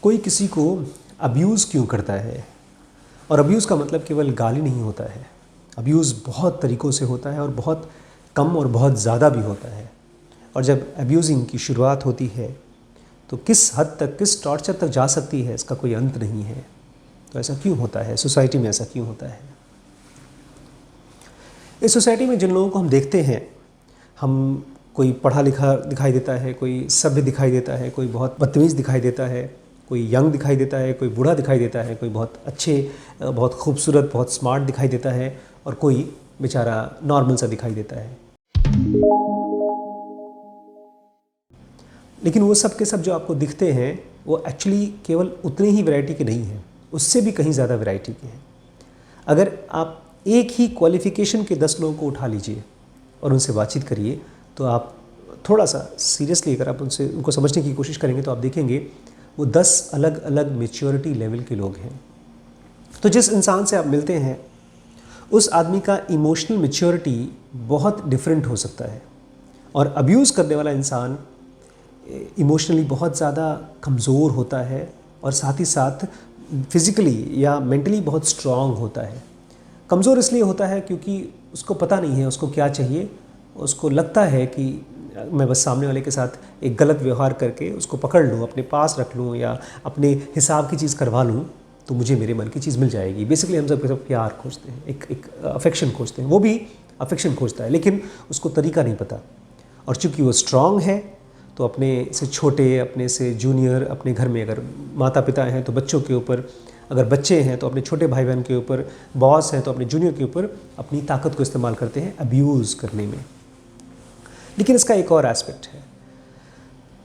कोई किसी को अब्यूज़ क्यों करता है। और अब्यूज़ का मतलब केवल गाली नहीं होता है, अब्यूज़ बहुत तरीक़ों से होता है और बहुत कम और बहुत ज़्यादा भी होता है। और जब अब्यूज़िंग की शुरुआत होती है तो किस हद तक, किस टॉर्चर तक जा सकती है, इसका कोई अंत नहीं है। तो ऐसा क्यों होता है, सोसाइटी में ऐसा क्यों होता है? इस सोसाइटी में जिन लोगों को हम देखते हैं, हम कोई पढ़ा लिखा दिखाई देता है, कोई सभ्य दिखाई देता है, कोई बहुत बदतमीज़ दिखाई देता है, कोई यंग दिखाई देता है, कोई बूढ़ा दिखाई देता है, कोई बहुत अच्छे, बहुत खूबसूरत, बहुत स्मार्ट दिखाई देता है, और कोई बेचारा नॉर्मल सा दिखाई देता है। लेकिन वो सब के सब जो आपको दिखते हैं वो एक्चुअली केवल उतनी ही वैरायटी के नहीं हैं, उससे भी कहीं ज़्यादा वैरायटी के हैं। अगर आप एक ही क्वालिफ़िकेशन के 10 लोगों को उठा लीजिए और उनसे बातचीत करिए, तो आप थोड़ा सा सीरियसली अगर आप उनको समझने की कोशिश करेंगे तो आप देखेंगे वो 10 अलग अलग मैच्योरिटी लेवल के लोग हैं। तो जिस इंसान से आप मिलते हैं उस आदमी का इमोशनल मैच्योरिटी बहुत डिफरेंट हो सकता है, और अब्यूज़ करने वाला इंसान इमोशनली बहुत ज़्यादा कमज़ोर होता है और साथ ही साथ फिज़िकली या मेंटली बहुत स्ट्रॉन्ग होता है। कमज़ोर इसलिए होता है क्योंकि उसको पता नहीं है उसको क्या चाहिए। उसको लगता है कि मैं बस सामने वाले के साथ एक गलत व्यवहार करके उसको पकड़ लूँ, अपने पास रख लूँ या अपने हिसाब की चीज़ करवा लूँ तो मुझे मेरे मन की चीज़ मिल जाएगी। बेसिकली हम सब प्यार खोजते हैं, एक अफेक्शन खोजते हैं। वो भी अफेक्शन खोजता है लेकिन उसको तरीका नहीं पता। और चूँकि वो स्ट्रॉन्ग है तो अपने से छोटे, अपने से जूनियर, अपने घर में अगर माता पिता हैं तो बच्चों के ऊपर, अगर बच्चे हैं तो अपने छोटे भाई बहन के ऊपर, बॉस हैं तो अपने जूनियर के ऊपर अपनी ताकत को इस्तेमाल करते हैं अब्यूज़ करने में। लेकिन इसका एक और एस्पेक्ट है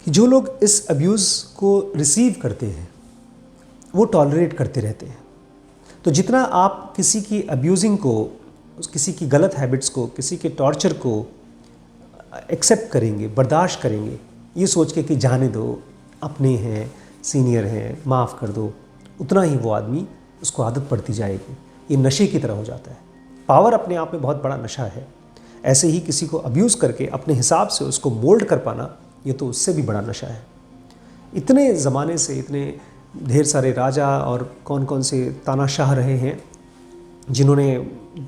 कि जो लोग इस अब्यूज़ को रिसीव करते हैं वो टॉलरेट करते रहते हैं। तो जितना आप किसी की अब्यूज़िंग को, किसी की गलत हैबिट्स को, किसी के टॉर्चर को एक्सेप्ट करेंगे, बर्दाश्त करेंगे, ये सोच के कि जाने दो, अपने हैं, सीनियर हैं, माफ़ कर दो, उतना ही वो आदमी, उसको आदत पड़ती जाएगी। ये नशे की तरह हो जाता है। पावर अपने आप में बहुत बड़ा नशा है। ऐसे ही किसी को अब्यूज़ करके अपने हिसाब से उसको मोल्ड कर पाना, ये तो उससे भी बड़ा नशा है। इतने ज़माने से इतने ढेर सारे राजा और कौन कौन से तानाशाह रहे हैं जिन्होंने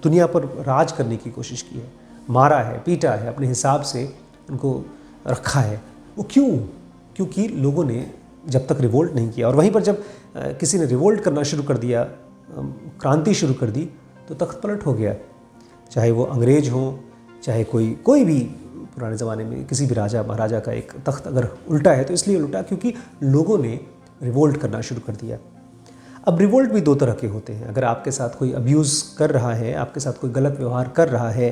दुनिया पर राज करने की कोशिश की है, मारा है, पीटा है, अपने हिसाब से उनको रखा है। वो क्यों? क्योंकि लोगों ने जब तक रिवोल्ट नहीं किया, और वहीं पर जब किसी ने रिवोल्ट करना शुरू कर दिया, क्रांति शुरू कर दी, तो तख्त पलट हो गया। चाहे वो अंग्रेज हों, चाहे कोई भी पुराने ज़माने में किसी भी राजा महाराजा का एक तख्त अगर उल्टा है तो इसलिए उल्टा क्योंकि लोगों ने रिवोल्ट करना शुरू कर दिया। अब रिवोल्ट भी दो तरह के होते हैं। अगर आपके साथ कोई अब्यूज़ कर रहा है, आपके साथ कोई गलत व्यवहार कर रहा है,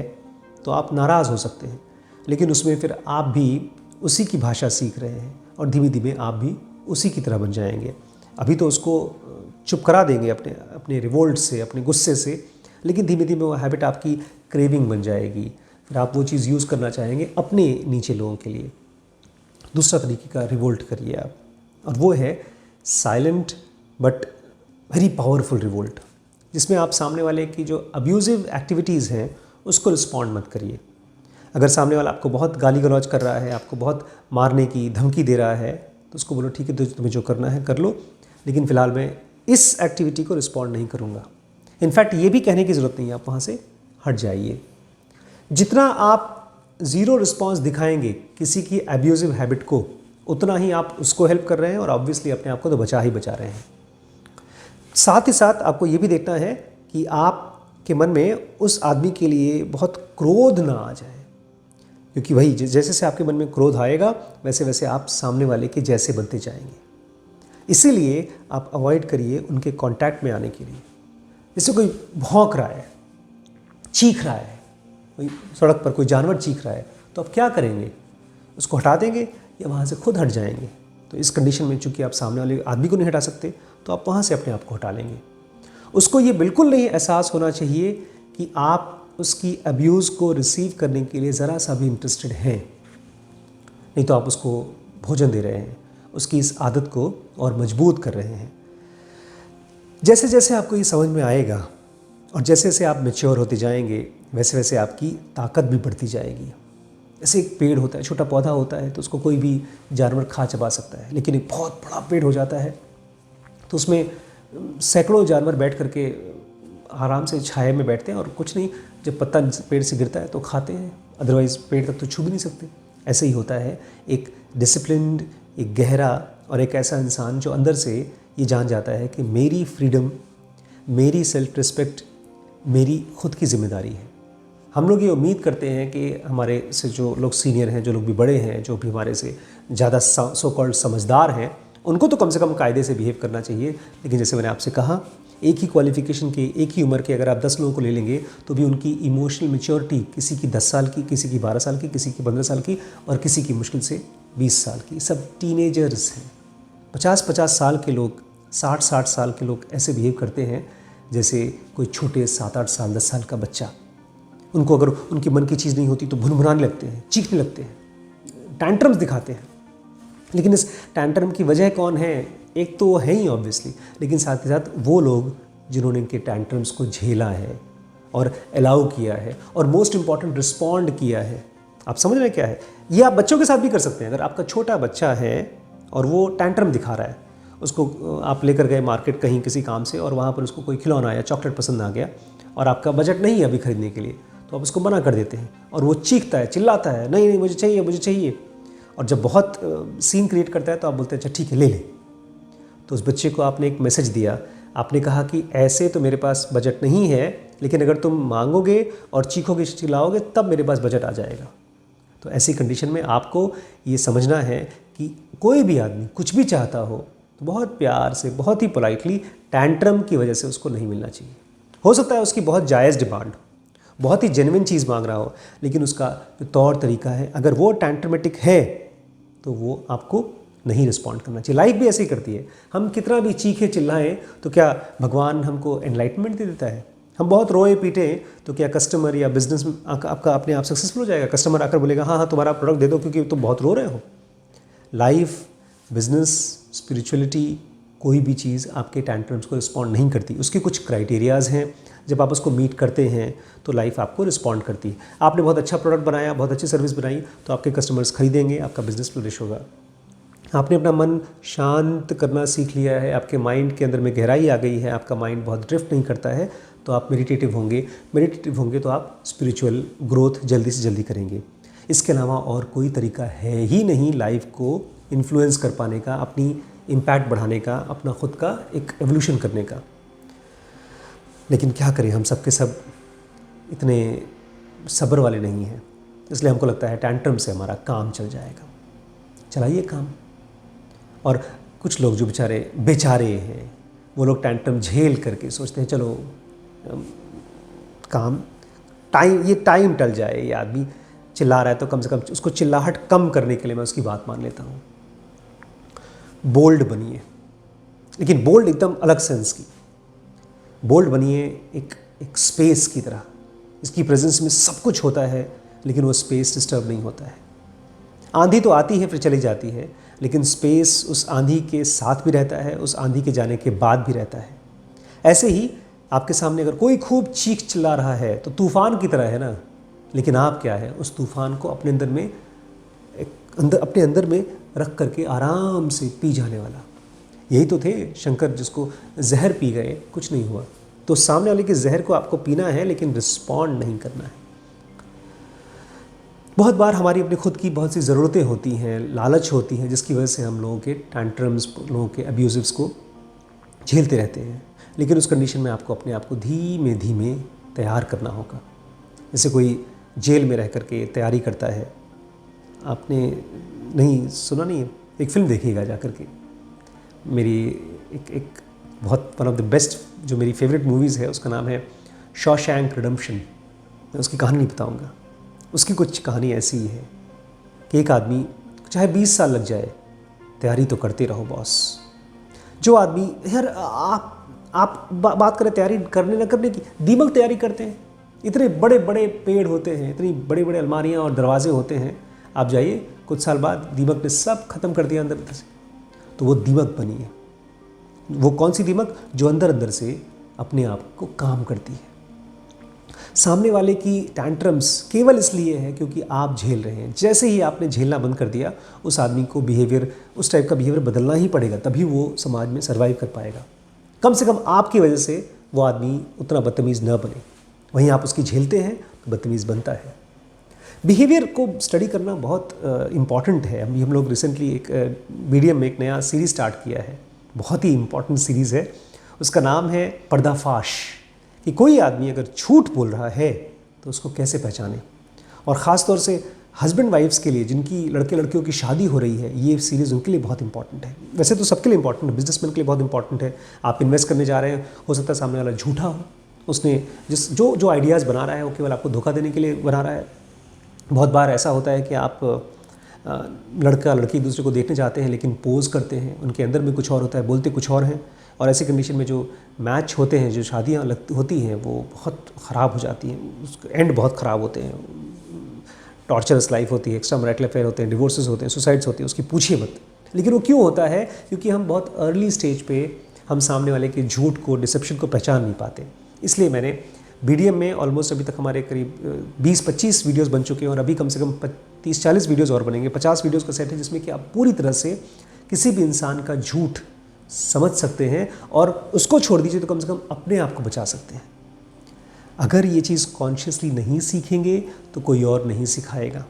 तो आप नाराज़ हो सकते हैं, लेकिन उसमें फिर आप भी उसी की भाषा सीख रहे हैं और धीमे धीमे आप भी उसी की तरह बन जाएंगे। अभी तो उसको चुप करा देंगे अपने रिवोल्ट से, अपने गुस्से से, लेकिन धीमे धीमे वो हैबिट आपकी क्रेविंग बन जाएगी। फिर आप वो चीज़ यूज़ करना चाहेंगे अपने नीचे लोगों के लिए। दूसरा तरीके का रिवोल्ट करिए आप, और वो है silent but very powerful revolt, जिसमें आप सामने वाले की जो अब्यूज़िव एक्टिविटीज़ हैं उसको रिस्पॉन्ड मत करिए। अगर सामने वाला आपको बहुत गाली गलौज कर रहा है, आपको बहुत मारने की धमकी दे रहा है, तो उसको बोलो ठीक है, तो तुम्हें जो करना है कर लो, लेकिन फ़िलहाल मैं इस एक्टिविटी को रिस्पॉन्ड नहीं करूँगा। इनफैक्ट ये भी कहने की ज़रूरत नहीं है, आप वहाँ से हट जाइए। जितना आप ज़ीरो रिस्पॉन्स दिखाएंगे किसी की अब्यूज़िव हैबिट को, उतना ही आप उसको हेल्प कर रहे हैं और ऑब्वियसली अपने आप को तो बचा रहे हैं। साथ ही साथ आपको ये भी देखना है कि आपके मन में उस आदमी के लिए बहुत क्रोध ना आ जाए, क्योंकि वही जैसे से आपके मन में क्रोध आएगा वैसे वैसे आप सामने वाले के जैसे बनते जाएंगे। इसीलिए आप अवॉइड करिए उनके कांटेक्ट में आने के लिए। जैसे कोई भौंक रहा है, चीख रहा है, कोई सड़क पर कोई जानवर चीख रहा है, तो आप क्या करेंगे? उसको हटा देंगे या वहाँ से खुद हट जाएंगे? तो इस कंडीशन में चूंकि आप सामने वाले आदमी को नहीं हटा सकते, तो आप वहाँ से अपने आप को हटा लेंगे। उसको ये बिल्कुल नहीं एहसास होना चाहिए कि आप उसकी अब्यूज़ को रिसीव करने के लिए ज़रा सा भी इंटरेस्टेड हैं, नहीं तो आप उसको भोजन दे रहे हैं, उसकी इस आदत को और मजबूत कर रहे हैं। जैसे जैसे आपको ये समझ में आएगा और जैसे जैसे आप मैच्योर होते जाएंगे, वैसे वैसे आपकी ताकत भी बढ़ती जाएगी। जैसे एक पेड़ होता है, छोटा पौधा होता है, तो उसको कोई भी जानवर खा चबा सकता है, लेकिन एक बहुत बड़ा पेड़ हो जाता है तो उसमें सैकड़ों जानवर बैठ करके आराम से छाया में बैठते हैं और कुछ नहीं, जब पत्ता पेड़ से गिरता है तो खाते हैं, अदरवाइज़ पेड़ तक तो छू भी नहीं सकते। ऐसे ही होता है एक डिसिप्लिन्ड, एक गहरा और एक ऐसा इंसान जो अंदर से ये जान जाता है कि मेरी फ्रीडम, मेरी सेल्फ रिस्पेक्ट मेरी खुद की जिम्मेदारी है। हम लोग ये उम्मीद करते हैं कि हमारे से जो लोग सीनियर हैं, जो लोग भी बड़े हैं, जो भी हमारे से ज़्यादा सो कॉल्ड समझदार हैं, उनको तो कम से कम कायदे से बिहेव करना चाहिए। लेकिन जैसे मैंने आपसे कहा, एक ही क्वालिफ़िकेशन के, एक ही उम्र के अगर आप 10 लोगों को ले लेंगे तो भी उनकी इमोशनल मैच्योरिटी किसी की 10 साल की, किसी की 12 साल की, किसी की 15 साल की और किसी की मुश्किल से 20 साल की। सब टीनेजर्स हैं। 50-50 साल के लोग, 60-60 साल के लोग ऐसे बिहेव करते हैं जैसे कोई छोटे 7-8 साल, 10 साल का बच्चा। उनको अगर उनकी मन की चीज़ नहीं होती तो भुनभुनाने लगते हैं, चीखने लगते हैं, टैंट्रम्स दिखाते हैं। लेकिन इस टैंट्रम की वजह कौन है? एक तो वो है ही ऑब्वियसली, लेकिन साथ ही साथ वो लोग जिन्होंने इनके टैंट्रम्स को झेला है और अलाउ किया है और मोस्ट इम्पॉर्टेंट रिस्पॉन्ड किया है। आप समझ रहे हैं क्या है? ये आप बच्चों के साथ भी कर सकते हैं। अगर आपका छोटा बच्चा है और वो टैंट्रम दिखा रहा है, उसको आप लेकर गए मार्केट कहीं किसी काम से और वहाँ पर उसको कोई खिलौना या चॉकलेट पसंद आ गया और आपका बजट नहीं है अभी खरीदने के लिए, तो आप उसको मना कर देते हैं और वो चीखता है, चिल्लाता है, नहीं नहीं मुझे चाहिए, मुझे चाहिए। और जब बहुत सीन क्रिएट करता है तो आप बोलते हैं अच्छा ठीक है ले ले। तो उस बच्चे को आपने एक मैसेज दिया, आपने कहा कि ऐसे तो मेरे पास बजट नहीं है, लेकिन अगर तुम मांगोगे और चीखोगे, चिल्लाओगे तब मेरे पास बजट आ जाएगा। तो ऐसी कंडीशन में आपको ये समझना है कि कोई भी आदमी कुछ भी चाहता हो तो बहुत प्यार से, बहुत ही पोलाइटली, टैंट्रम की वजह से उसको नहीं मिलना चाहिए। हो सकता है उसकी बहुत जायज़ डिमांड, बहुत ही जेन्युइन चीज़ मांग रहा हो, लेकिन उसका जो तौर तरीका है, अगर वो टैंट्रमेटिक है तो वो आपको नहीं रिस्पॉन्ड करना चाहिए। लाइफ भी ऐसे ही करती है। हम कितना भी चीखें चिल्लाएं तो क्या भगवान हमको एनलाइटमेंट दे देता है? हम बहुत रोए पीटे तो क्या कस्टमर या बिजनेस आपका अपने आप सक्सेसफुल हो जाएगा? कस्टमर आकर बोलेगा हाँ हाँ तुम्हारा प्रोडक्ट दे दो क्योंकि तुम बहुत रो रहे हो। लाइफ, बिजनेस, स्पिरिचुअलिटी, कोई भी चीज़ आपके टैंट्रम्स को रिस्पॉन्ड नहीं करती। उसके कुछ क्राइटेरियाज़ हैं, जब आप उसको मीट करते हैं तो लाइफ आपको रिस्पॉन्ड करती है। आपने बहुत अच्छा प्रोडक्ट बनाया, बहुत अच्छी सर्विस बनाई तो आपके कस्टमर्स खरीदेंगे, आपका बिजनेस फ्लरिश होगा। आपने अपना मन शांत करना सीख लिया है, आपके माइंड के अंदर में गहराई आ गई है, आपका माइंड बहुत ड्रिफ्ट नहीं करता है, तो आप मेडिटेटिव होंगे तो आप स्पिरिचुअल ग्रोथ जल्दी से जल्दी करेंगे। इसके अलावा और कोई तरीका है ही नहीं लाइफ को इन्फ्लुएंस कर पाने का, अपनी इम्पैक्ट बढ़ाने का, अपना खुद का एक एवोल्यूशन करने का। लेकिन क्या करें, हम सब के सब इतने सब्र वाले नहीं हैं, इसलिए हमको लगता है टैंट्रम से हमारा काम चल जाएगा। चलाइए काम। और कुछ लोग जो बेचारे हैं, वो लोग टैंट्रम झेल करके सोचते हैं चलो काम टाइम टल जाए, ये आदमी चिल्ला रहा है तो कम से कम उसको चिल्लाहट कम करने के लिए मैं उसकी बात मान लेता हूँ। बोल्ड बनिए, लेकिन बोल्ड एकदम अलग सेंस की। बोल्ड बनिए एक स्पेस की तरह, इसकी प्रेजेंस में सब कुछ होता है लेकिन वो स्पेस डिस्टर्ब नहीं होता है। आंधी तो आती है फिर चली जाती है, लेकिन स्पेस उस आंधी के साथ भी रहता है, उस आंधी के जाने के बाद भी रहता है। ऐसे ही आपके सामने अगर कोई खूब चीख चिल्ला रहा है तो तूफान की तरह है ना, लेकिन आप क्या है, उस तूफान को अपने अंदर में रख करके आराम से पी जाने वाला। यही तो थे शंकर, जिसको जहर पी गए, कुछ नहीं हुआ। तो सामने वाले के जहर को आपको पीना है लेकिन रिस्पॉन्ड नहीं करना है। बहुत बार हमारी अपनी खुद की बहुत सी ज़रूरतें होती हैं, लालच होती है, जिसकी वजह से हम लोगों के टैंट्रम्स, लोगों के अब्यूजिव्स को झेलते रहते हैं। लेकिन उस कंडीशन में आपको अपने आप को धीमे धीमे तैयार करना होगा। जैसे कोई जेल में रह करके तैयारी करता है। आपने नहीं सुना? नहीं है, एक फ़िल्म देखिएगा जा कर के। मेरी एक बहुत वन ऑफ द बेस्ट जो मेरी फेवरेट मूवीज़ है, उसका नाम है शॉशैंक रिडेम्पशन। मैं उसकी कहानी नहीं बताऊंगा। उसकी कुछ कहानी ऐसी ही है कि एक आदमी, चाहे 20 साल लग जाए, तैयारी तो करते रहो बॉस। जो आदमी, यार आप बात करें तैयारी करने न करने की, दीमक तैयारी करते हैं। इतने बड़े बड़े पेड़ होते हैं, इतनी बड़े बड़े अलमारियाँ और दरवाजे होते हैं, आप जाइए कुछ साल बाद दीमक ने सब खत्म कर दिया अंदर से। तो वो दीमक बनी है। वो कौन सी दीमक? जो अंदर अंदर से अपने आप को काम करती है। सामने वाले की टैंट्रम्स केवल इसलिए है क्योंकि आप झेल रहे हैं। जैसे ही आपने झेलना बंद कर दिया, उस आदमी को बिहेवियर, उस टाइप का बिहेवियर बदलना ही पड़ेगा, तभी वो समाज में सर्वाइव कर पाएगा। कम से कम आपकी वजह से वो आदमी उतना बदतमीज़ न बने। वहीं आप उसकी झेलते हैं तो बदतमीज़ बनता है। बिहेवियर को स्टडी करना बहुत इम्पॉर्टेंट है। हम लोग रिसेंटली एक मीडियम में एक नया सीरीज़ स्टार्ट किया है, बहुत ही इम्पॉर्टेंट सीरीज़ है। उसका नाम है पर्दाफाश, कि कोई आदमी अगर झूठ बोल रहा है तो उसको कैसे पहचाने। और ख़ास तौर से हस्बैंड वाइफ्स के लिए, जिनकी लड़के लड़कियों की शादी हो रही है, ये सीरीज़ उनके लिए बहुत इंपॉर्टेंट है। वैसे तो सबके लिए इंपॉर्टेंट है, बिजनेसमैन के लिए बहुत इंपॉर्टेंट है। आप इन्वेस्ट करने जा रहे हैं, हो सकता है सामने वाला झूठा हो, उसने जो आइडियाज़ बना रहा है वो केवल आपको धोखा देने के लिए बना रहा है। बहुत बार ऐसा होता है कि आप लड़का लड़की एक दूसरे को देखने जाते हैं लेकिन पोज करते हैं, उनके अंदर में कुछ और होता है, बोलते कुछ और हैं। और ऐसी कंडीशन में जो मैच होते हैं, जो शादियाँ होती हैं, वो बहुत ख़राब हो जाती हैं, उसके एंड बहुत ख़राब होते हैं। टॉर्चरस लाइफ होती है, एक्स्ट्रा मैरिटल अफेयर होते हैं, डिवोर्सेस होते हैं, सुसाइड्स होती है, उसकी पूछिए मत। लेकिन वो क्यों होता है? क्योंकि हम बहुत अर्ली स्टेज पे हम सामने वाले के झूठ को, डिसेप्शन को पहचान नहीं पाते। इसलिए मैंने BDM में ऑलमोस्ट अभी तक हमारे करीब 20-25 वीडियोस बन चुके हैं, और अभी कम से कम 30-40 वीडियोस और बनेंगे। 50 वीडियोस का सेट है जिसमें कि आप पूरी तरह से किसी भी इंसान का झूठ समझ सकते हैं, और उसको छोड़ दीजिए तो कम से कम अपने आप को बचा सकते हैं। अगर ये चीज़ कॉन्शियसली नहीं सीखेंगे तो कोई और नहीं सिखाएगा,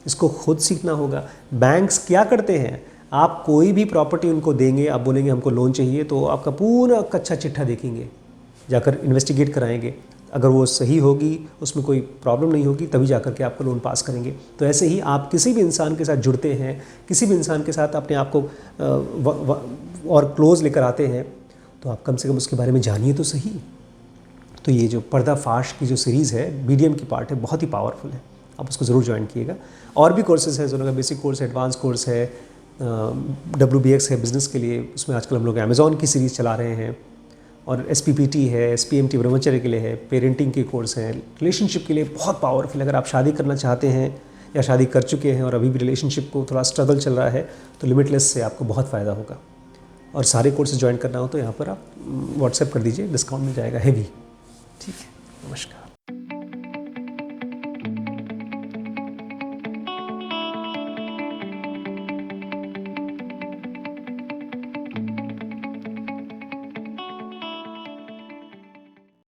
इसको खुद सीखना होगा। बैंक्स क्या करते हैं, आप कोई भी प्रॉपर्टी उनको देंगे, आप बोलेंगे हमको लोन चाहिए, तो आपका पूरा कच्चा चिट्ठा देखेंगे, जाकर इन्वेस्टिगेट कराएंगे। अगर वो सही होगी, उसमें कोई प्रॉब्लम नहीं होगी, तभी जाकर के आपको लोन पास करेंगे। तो ऐसे ही आप किसी भी इंसान के साथ जुड़ते हैं, किसी भी इंसान के साथ अपने आप को और क्लोज लेकर आते हैं, तो आप कम से कम उसके बारे में जानिए तो सही। तो ये जो पर्दाफाश की जो सीरीज़ है, BDM की पार्ट है, बहुत ही पावरफुल है, आप उसको ज़रूर ज्वाइन कीजिएगा। और भी कोर्सेज़ हैं, जो बेसिक कोर्स है, एडवांस कोर्स है, WBX है बिज़नेस के लिए, उसमें आजकल हम लोग अमेज़ॉन की सीरीज़ चला रहे हैं, और SPPT है, SPMT ब्रह्मचर्य के लिए है, पेरेंटिंग के कोर्स हैं, रिलेशनशिप के लिए बहुत पावरफुल। अगर आप शादी करना चाहते हैं या शादी कर चुके हैं और अभी भी रिलेशनशिप को थोड़ा स्ट्रगल चल रहा है, तो लिमिटलेस से आपको बहुत फ़ायदा होगा। और सारे कोर्सेज ज्वाइन करना हो तो यहाँ पर आप WhatsApp कर दीजिए, डिस्काउंट मिल जाएगा हेवी। ठीक है, नमस्कार।